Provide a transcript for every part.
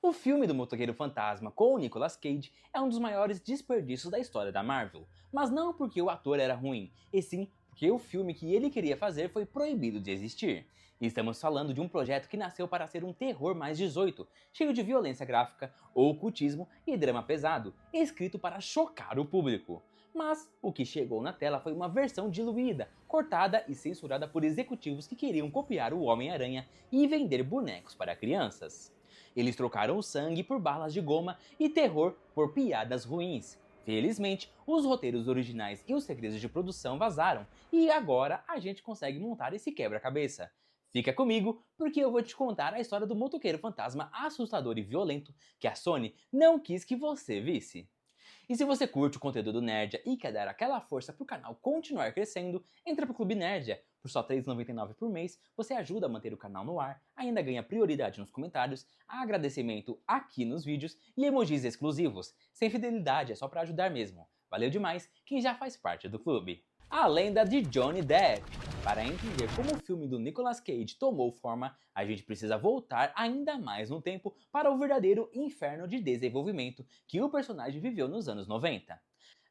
O filme do Motoqueiro Fantasma com o Nicolas Cage é um dos maiores desperdícios da história da Marvel, mas não porque o ator era ruim, e sim porque o filme que ele queria fazer foi proibido de existir. Estamos falando de um projeto que nasceu para ser um terror mais 18, cheio de violência gráfica, ocultismo e drama pesado, escrito para chocar o público. Mas o que chegou na tela foi uma versão diluída, cortada e censurada por executivos que queriam copiar o Homem-Aranha e vender bonecos para crianças. Eles trocaram o sangue por balas de goma e terror por piadas ruins. Felizmente, os roteiros originais e os segredos de produção vazaram, e agora a gente consegue montar esse quebra-cabeça. Fica comigo, porque eu vou te contar a história do motoqueiro fantasma assustador e violento que a Sony não quis que você visse. E se você curte o conteúdo do Nerdia e quer dar aquela força pro canal continuar crescendo, entra pro Clube Nerdia. Por só R$ 3,99 por mês, você ajuda a manter o canal no ar, ainda ganha prioridade nos comentários, agradecimento aqui nos vídeos e emojis exclusivos. Sem fidelidade, é só pra ajudar mesmo. Valeu demais quem já faz parte do clube. A lenda de Johnny Depp. Para entender como o filme do Nicolas Cage tomou forma, a gente precisa voltar ainda mais no tempo para o verdadeiro inferno de desenvolvimento que o personagem viveu nos anos 90.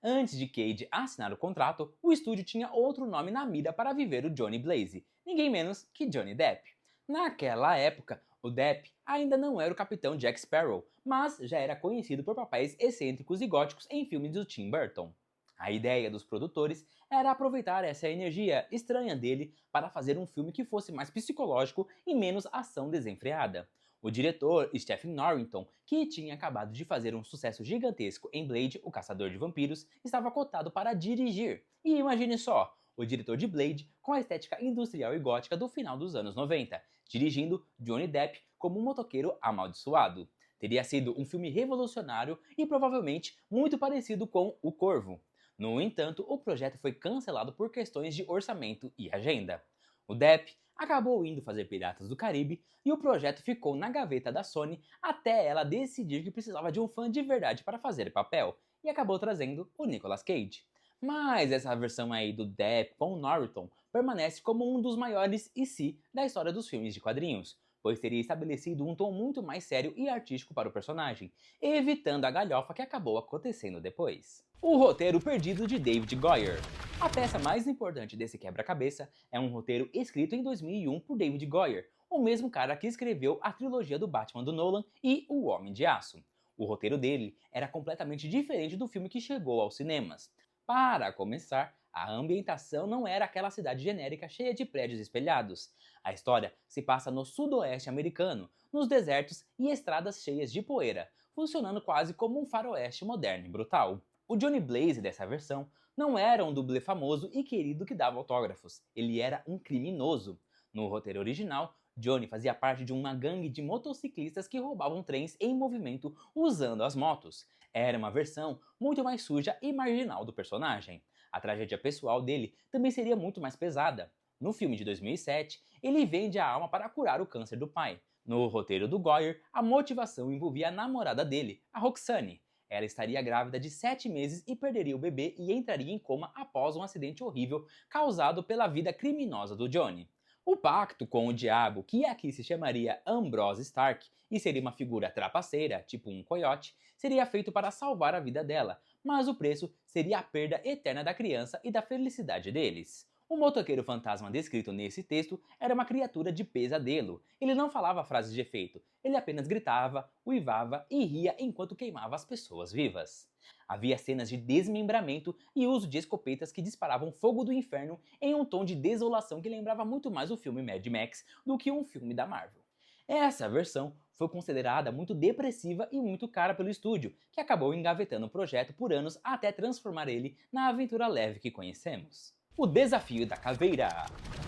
Antes de Cage assinar o contrato, o estúdio tinha outro nome na mira para viver o Johnny Blaze, ninguém menos que Johnny Depp. Naquela época, o Depp ainda não era o capitão Jack Sparrow, mas já era conhecido por papéis excêntricos e góticos em filmes do Tim Burton. A ideia dos produtores era aproveitar essa energia estranha dele para fazer um filme que fosse mais psicológico e menos ação desenfreada. O diretor Stephen Norrington, que tinha acabado de fazer um sucesso gigantesco em Blade, o Caçador de Vampiros, estava cotado para dirigir. E imagine só, o diretor de Blade com a estética industrial e gótica do final dos anos 90, dirigindo Johnny Depp como um motoqueiro amaldiçoado. Teria sido um filme revolucionário e provavelmente muito parecido com O Corvo. No entanto, o projeto foi cancelado por questões de orçamento e agenda. O Depp acabou indo fazer Piratas do Caribe e o projeto ficou na gaveta da Sony até ela decidir que precisava de um fã de verdade para fazer o papel, e acabou trazendo o Nicolas Cage. Mas essa versão aí do Depp com o Norton permanece como um dos maiores e se da história dos filmes de quadrinhos, pois teria estabelecido um tom muito mais sério e artístico para o personagem, evitando a galhofa que acabou acontecendo depois. O roteiro perdido de David Goyer. A peça mais importante desse quebra-cabeça é um roteiro escrito em 2001 por David Goyer, o mesmo cara que escreveu a trilogia do Batman do Nolan e O Homem de Aço. O roteiro dele era completamente diferente do filme que chegou aos cinemas. Para começar, a ambientação não era aquela cidade genérica cheia de prédios espelhados. A história se passa no sudoeste americano, nos desertos e estradas cheias de poeira, funcionando quase como um faroeste moderno e brutal. O Johnny Blaze dessa versão não era um dublê famoso e querido que dava autógrafos, ele era um criminoso. No roteiro original, Johnny fazia parte de uma gangue de motociclistas que roubavam trens em movimento usando as motos. Era uma versão muito mais suja e marginal do personagem. A tragédia pessoal dele também seria muito mais pesada. No filme de 2007, ele vende a alma para curar o câncer do pai. No roteiro do Goyer, a motivação envolvia a namorada dele, a Roxane. Ela estaria grávida de 7 meses e perderia o bebê e entraria em coma após um acidente horrível causado pela vida criminosa do Johnny. O pacto com o diabo, que aqui se chamaria Ambrose Stark e seria uma figura trapaceira, tipo um coiote, seria feito para salvar a vida dela, mas o preço seria a perda eterna da criança e da felicidade deles. O motoqueiro fantasma descrito nesse texto era uma criatura de pesadelo. Ele não falava frases de efeito, ele apenas gritava, uivava e ria enquanto queimava as pessoas vivas. Havia cenas de desmembramento e uso de escopetas que disparavam fogo do inferno em um tom de desolação que lembrava muito mais o filme Mad Max do que um filme da Marvel. Essa versão foi considerada muito depressiva e muito cara pelo estúdio, que acabou engavetando o projeto por anos até transformar ele na aventura leve que conhecemos. O Desafio da Caveira.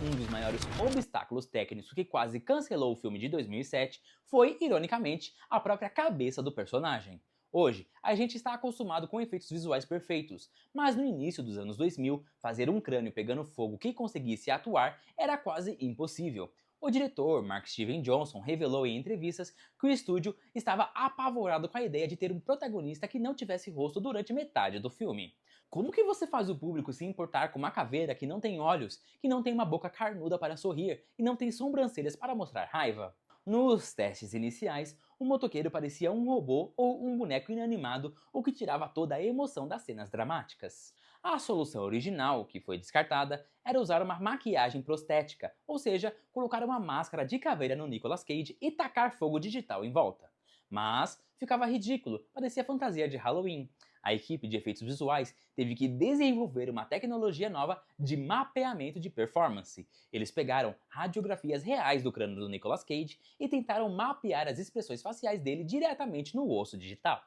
Um dos maiores obstáculos técnicos que quase cancelou o filme de 2007 foi, ironicamente, a própria cabeça do personagem. Hoje, a gente está acostumado com efeitos visuais perfeitos, mas no início dos anos 2000, fazer um crânio pegando fogo que conseguisse atuar era quase impossível. O diretor, Mark Steven Johnson, revelou em entrevistas que o estúdio estava apavorado com a ideia de ter um protagonista que não tivesse rosto durante metade do filme. Como que você faz o público se importar com uma caveira que não tem olhos, que não tem uma boca carnuda para sorrir e não tem sobrancelhas para mostrar raiva? Nos testes iniciais, o motoqueiro parecia um robô ou um boneco inanimado, o que tirava toda a emoção das cenas dramáticas. A solução original, que foi descartada, era usar uma maquiagem prostética, ou seja, colocar uma máscara de caveira no Nicolas Cage e tacar fogo digital em volta. Mas ficava ridículo, parecia fantasia de Halloween. A equipe de efeitos visuais teve que desenvolver uma tecnologia nova de mapeamento de performance. Eles pegaram radiografias reais do crânio do Nicolas Cage e tentaram mapear as expressões faciais dele diretamente no osso digital.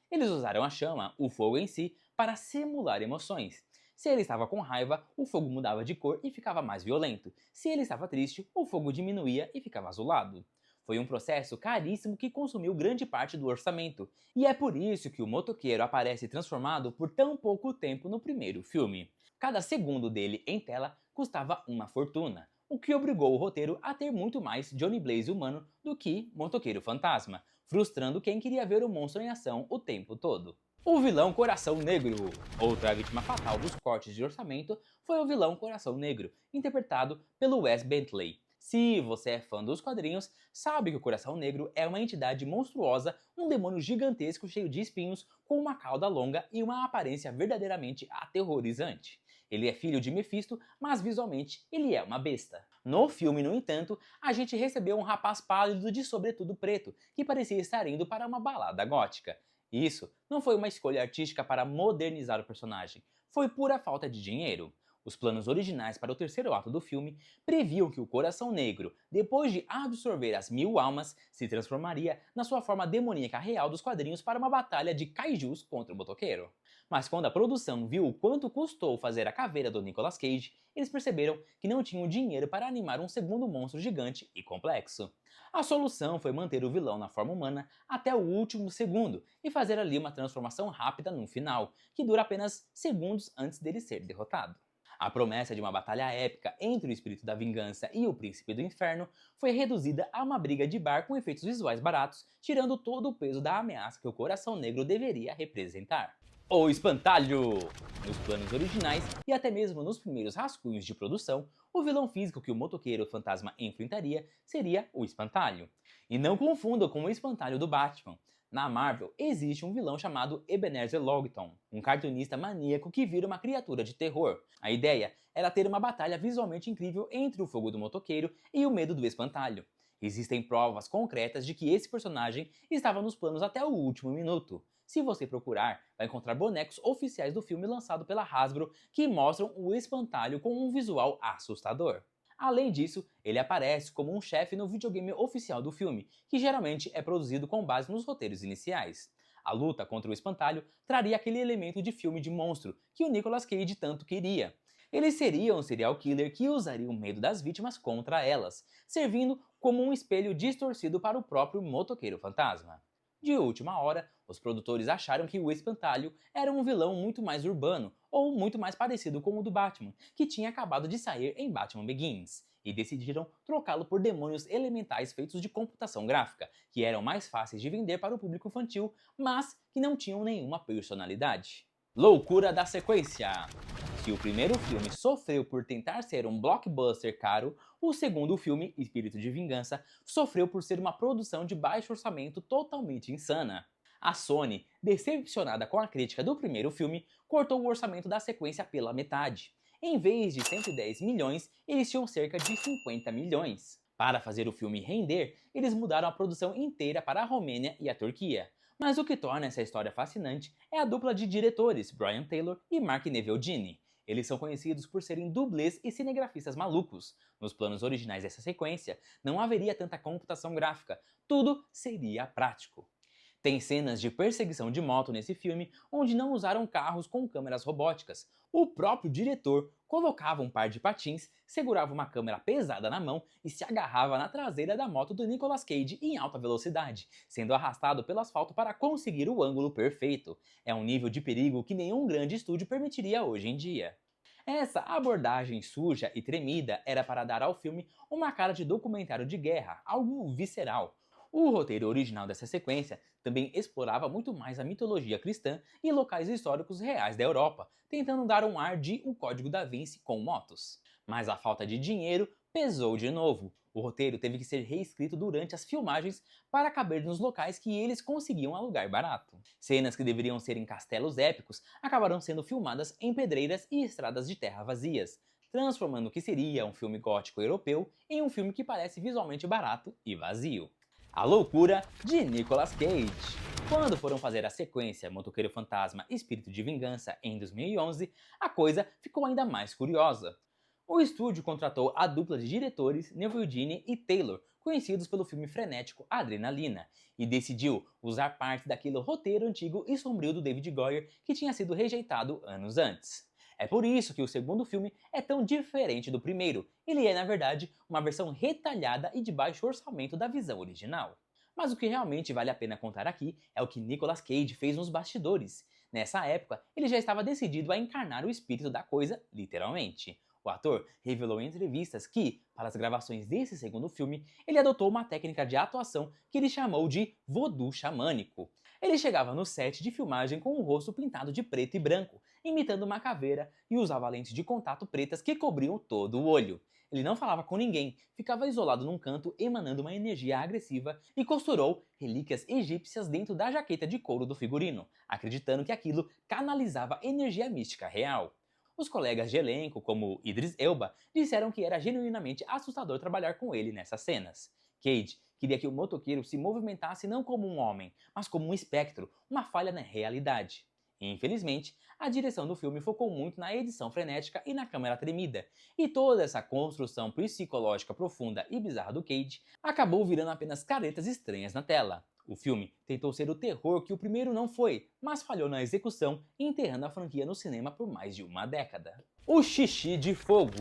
Eles usaram a chama, o fogo em si, para simular emoções. Se ele estava com raiva, o fogo mudava de cor e ficava mais violento. Se ele estava triste, o fogo diminuía e ficava azulado. Foi um processo caríssimo que consumiu grande parte do orçamento, e é por isso que o motoqueiro aparece transformado por tão pouco tempo no primeiro filme. Cada segundo dele em tela custava uma fortuna, o que obrigou o roteiro a ter muito mais Johnny Blaze humano do que motoqueiro fantasma, frustrando quem queria ver o monstro em ação o tempo todo. O vilão Coração Negro. Outra vítima fatal dos cortes de orçamento foi o vilão Coração Negro, interpretado pelo Wes Bentley. Se você é fã dos quadrinhos, sabe que o Coração Negro é uma entidade monstruosa, um demônio gigantesco cheio de espinhos, com uma cauda longa e uma aparência verdadeiramente aterrorizante. Ele é filho de Mephisto, mas visualmente ele é uma besta. No filme, no entanto, a gente recebeu um rapaz pálido de sobretudo preto, que parecia estar indo para uma balada gótica. Isso não foi uma escolha artística para modernizar o personagem, foi pura falta de dinheiro. Os planos originais para o terceiro ato do filme previam que o Coração Negro, depois de absorver as 1000 almas, se transformaria na sua forma demoníaca real dos quadrinhos para uma batalha de kaijus contra o motoqueiro. Mas quando a produção viu o quanto custou fazer a caveira do Nicolas Cage, eles perceberam que não tinham dinheiro para animar um segundo monstro gigante e complexo. A solução foi manter o vilão na forma humana até o último segundo e fazer ali uma transformação rápida no final, que dura apenas segundos antes dele ser derrotado. A promessa de uma batalha épica entre o espírito da vingança e o príncipe do inferno foi reduzida a uma briga de bar com efeitos visuais baratos, tirando todo o peso da ameaça que o Coração Negro deveria representar. O Espantalho! Nos planos originais e até mesmo nos primeiros rascunhos de produção, o vilão físico que o motoqueiro fantasma enfrentaria seria o Espantalho. E não confunda com o Espantalho do Batman. Na Marvel, existe um vilão chamado Ebenezer Logton, um cartunista maníaco que vira uma criatura de terror. A ideia era ter uma batalha visualmente incrível entre o fogo do motoqueiro e o medo do espantalho. Existem provas concretas de que esse personagem estava nos planos até o último minuto. Se você procurar, vai encontrar bonecos oficiais do filme lançado pela Hasbro que mostram o espantalho com um visual assustador. Além disso, ele aparece como um chefe no videogame oficial do filme, que geralmente é produzido com base nos roteiros iniciais. A luta contra o espantalho traria aquele elemento de filme de monstro que o Nicolas Cage tanto queria. Ele seria um serial killer que usaria o medo das vítimas contra elas, servindo como um espelho distorcido para o próprio motoqueiro fantasma. De última hora, os produtores acharam que o espantalho era um vilão muito mais urbano, ou muito mais parecido com o do Batman, que tinha acabado de sair em Batman Begins, e decidiram trocá-lo por demônios elementais feitos de computação gráfica, que eram mais fáceis de vender para o público infantil, mas que não tinham nenhuma personalidade. Loucura da sequência! Se o primeiro filme sofreu por tentar ser um blockbuster caro, o segundo filme, Espírito de Vingança, sofreu por ser uma produção de baixo orçamento totalmente insana. A Sony, decepcionada com a crítica do primeiro filme, cortou o orçamento da sequência pela metade. Em vez de 110 milhões, eles tinham cerca de 50 milhões. Para fazer o filme render, eles mudaram a produção inteira para a Romênia e a Turquia. Mas o que torna essa história fascinante é a dupla de diretores, Brian Taylor e Mark Neville-Dini. Eles são conhecidos por serem dublês e cinegrafistas malucos. Nos planos originais dessa sequência, não haveria tanta computação gráfica, tudo seria prático. Tem cenas de perseguição de moto nesse filme onde não usaram carros com câmeras robóticas. O próprio diretor colocava um par de patins, segurava uma câmera pesada na mão e se agarrava na traseira da moto do Nicolas Cage em alta velocidade, sendo arrastado pelo asfalto para conseguir o ângulo perfeito. É um nível de perigo que nenhum grande estúdio permitiria hoje em dia. Essa abordagem suja e tremida era para dar ao filme uma cara de documentário de guerra, algo visceral. O roteiro original dessa sequência também explorava muito mais a mitologia cristã e locais históricos reais da Europa, tentando dar um ar de O Código da Vinci com motos. Mas a falta de dinheiro pesou de novo. O roteiro teve que ser reescrito durante as filmagens para caber nos locais que eles conseguiam alugar barato. Cenas que deveriam ser em castelos épicos acabaram sendo filmadas em pedreiras e estradas de terra vazias, transformando o que seria um filme gótico europeu em um filme que parece visualmente barato e vazio. A loucura de Nicolas Cage. Quando foram fazer a sequência Motoqueiro Fantasma Espírito de Vingança em 2011, a coisa ficou ainda mais curiosa. O estúdio contratou a dupla de diretores Neville Dini e Taylor, conhecidos pelo filme frenético Adrenalina, e decidiu usar parte daquele roteiro antigo e sombrio do David Goyer que tinha sido rejeitado anos antes. É por isso que o segundo filme é tão diferente do primeiro. Ele é, na verdade, uma versão retalhada e de baixo orçamento da visão original. Mas o que realmente vale a pena contar aqui é o que Nicolas Cage fez nos bastidores. Nessa época, ele já estava decidido a encarnar o espírito da coisa, literalmente. O ator revelou em entrevistas que, para as gravações desse segundo filme, ele adotou uma técnica de atuação que ele chamou de voodoo xamânico. Ele chegava no set de filmagem com o rosto pintado de preto e branco, imitando uma caveira, e usava lentes de contato pretas que cobriam todo o olho. Ele não falava com ninguém, ficava isolado num canto emanando uma energia agressiva e costurou relíquias egípcias dentro da jaqueta de couro do figurino, acreditando que aquilo canalizava energia mística real. Os colegas de elenco, como Idris Elba, disseram que era genuinamente assustador trabalhar com ele nessas cenas. Cage queria que o motoqueiro se movimentasse não como um homem, mas como um espectro, uma falha na realidade. Infelizmente, a direção do filme focou muito na edição frenética e na câmera tremida, e toda essa construção psicológica profunda e bizarra do Cage acabou virando apenas caretas estranhas na tela. O filme tentou ser o terror que o primeiro não foi, mas falhou na execução, enterrando a franquia no cinema por mais de uma década. O Xixi de Fogo.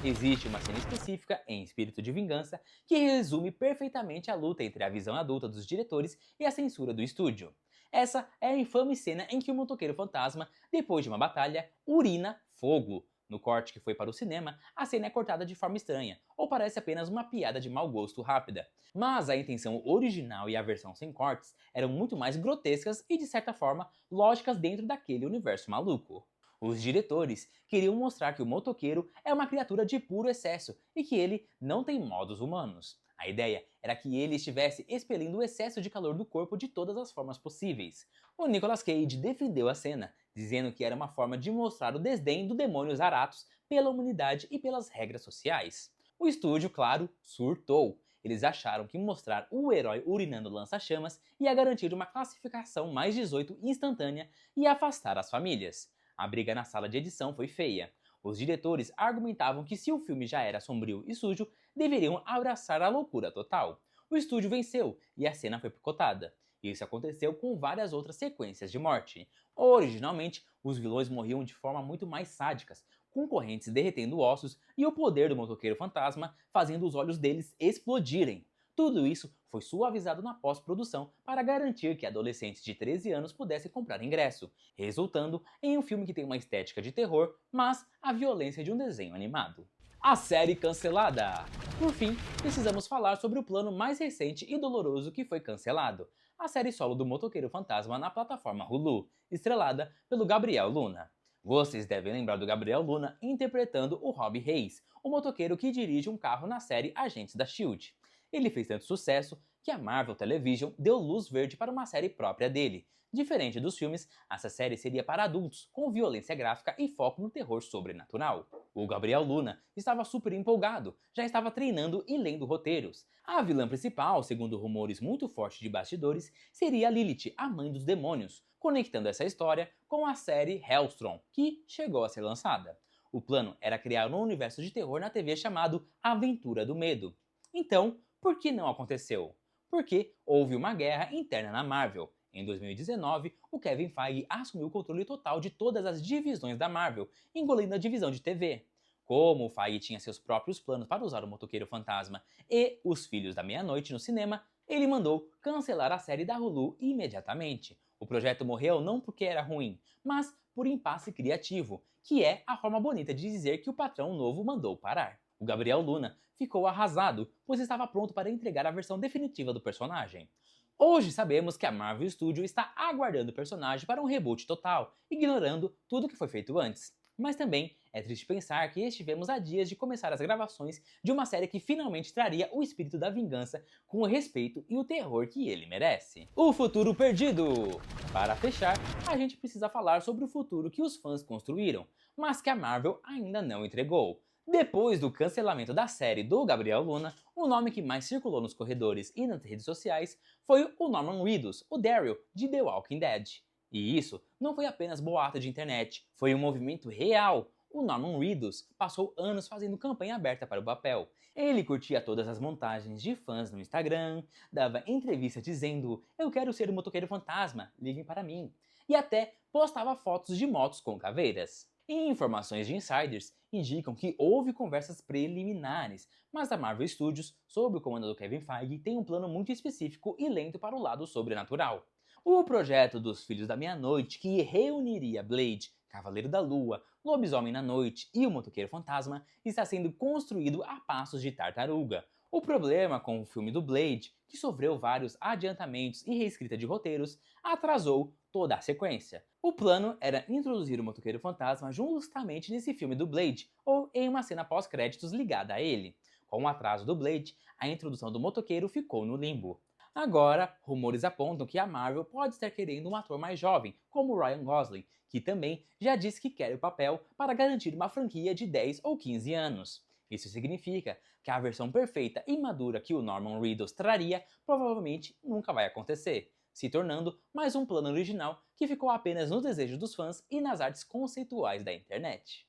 Existe uma cena específica em Espírito de Vingança que resume perfeitamente a luta entre a visão adulta dos diretores e a censura do estúdio. Essa é a infame cena em que o motoqueiro fantasma, depois de uma batalha, urina fogo. No corte que foi para o cinema, a cena é cortada de forma estranha, ou parece apenas uma piada de mau gosto rápida. Mas a intenção original e a versão sem cortes eram muito mais grotescas e, de certa forma, lógicas dentro daquele universo maluco. Os diretores queriam mostrar que o motoqueiro é uma criatura de puro excesso e que ele não tem modos humanos. A ideia era que ele estivesse expelindo o excesso de calor do corpo de todas as formas possíveis. O Nicolas Cage defendeu a cena, dizendo que era uma forma de mostrar o desdém do demônio Zarathos pela humanidade e pelas regras sociais. O estúdio, claro, surtou. Eles acharam que mostrar o herói urinando lança-chamas ia garantir uma classificação mais 18 instantânea e afastar as famílias. A briga na sala de edição foi feia. Os diretores argumentavam que se o filme já era sombrio e sujo, deveriam abraçar a loucura total. O estúdio venceu e a cena foi picotada. Isso aconteceu com várias outras sequências de morte. Originalmente, os vilões morriam de forma muito mais sádicas, com correntes derretendo ossos e o poder do motoqueiro fantasma fazendo os olhos deles explodirem. Tudo isso foi suavizado na pós-produção para garantir que adolescentes de 13 anos pudessem comprar ingresso, resultando em um filme que tem uma estética de terror, mas a violência de um desenho animado. A série cancelada! Por fim, precisamos falar sobre o plano mais recente e doloroso que foi cancelado, a série solo do Motoqueiro Fantasma na plataforma Hulu, estrelada pelo Gabriel Luna. Vocês devem lembrar do Gabriel Luna interpretando o Robbie Reyes, o motoqueiro que dirige um carro na série Agentes da S.H.I.E.L.D. Ele fez tanto sucesso que a Marvel Television deu luz verde para uma série própria dele. Diferente dos filmes, essa série seria para adultos, com violência gráfica e foco no terror sobrenatural. O Gabriel Luna estava super empolgado, já estava treinando e lendo roteiros. A vilã principal, segundo rumores muito fortes de bastidores, seria Lilith, a mãe dos demônios, conectando essa história com a série Hellstrom, que chegou a ser lançada. O plano era criar um universo de terror na TV chamado Aventura do Medo. Então, por que não aconteceu? Porque houve uma guerra interna na Marvel. Em 2019, o Kevin Feige assumiu o controle total de todas as divisões da Marvel, engolindo a divisão de TV. Como o Feige tinha seus próprios planos para usar o Motoqueiro Fantasma e Os Filhos da Meia-Noite no cinema, ele mandou cancelar a série da Hulu imediatamente. O projeto morreu não porque era ruim, mas por impasse criativo, que é a forma bonita de dizer que o patrão novo mandou parar. O Gabriel Luna ficou arrasado, pois estava pronto para entregar a versão definitiva do personagem. Hoje sabemos que a Marvel Studios está aguardando o personagem para um reboot total, ignorando tudo que foi feito antes. Mas também É triste pensar que estivemos a dias de começar as gravações de uma série que finalmente traria o espírito da vingança com o respeito e o terror que ele merece. O futuro perdido! Para fechar, a gente precisa falar sobre o futuro que os fãs construíram, mas que a Marvel ainda não entregou. Depois do cancelamento da série do Gabriel Luna, o nome que mais circulou nos corredores e nas redes sociais foi o Norman Reedus, o Daryl, de The Walking Dead. E isso não foi apenas boato de internet, foi um movimento real. O Norman Reedus passou anos fazendo campanha aberta para o papel. Ele curtia todas as montagens de fãs no Instagram, dava entrevista dizendo "Eu quero ser o motoqueiro fantasma, liguem para mim", e até postava fotos de motos com caveiras. E informações de insiders indicam que houve conversas preliminares, mas a Marvel Studios, sob o comando do Kevin Feige, tem um plano muito específico e lento para o lado sobrenatural. O projeto dos Filhos da Meia-Noite, que reuniria Blade, Cavaleiro da Lua, Lobisomem na Noite e o Motoqueiro Fantasma, está sendo construído a passos de tartaruga. O problema com o filme do Blade, que sofreu vários adiantamentos e reescrita de roteiros, atrasou toda a sequência. O plano era introduzir o Motoqueiro Fantasma justamente nesse filme do Blade, ou em uma cena pós-créditos ligada a ele. Com o atraso do Blade, a introdução do motoqueiro ficou no limbo. Agora, rumores apontam que a Marvel pode estar querendo um ator mais jovem, como Ryan Gosling, que também já disse que quer o papel para garantir uma franquia de 10 ou 15 anos. Isso significa que a versão perfeita e madura que o Norman Reedus traria provavelmente nunca vai acontecer, se tornando mais um plano original que ficou apenas no desejo dos fãs e nas artes conceituais da internet.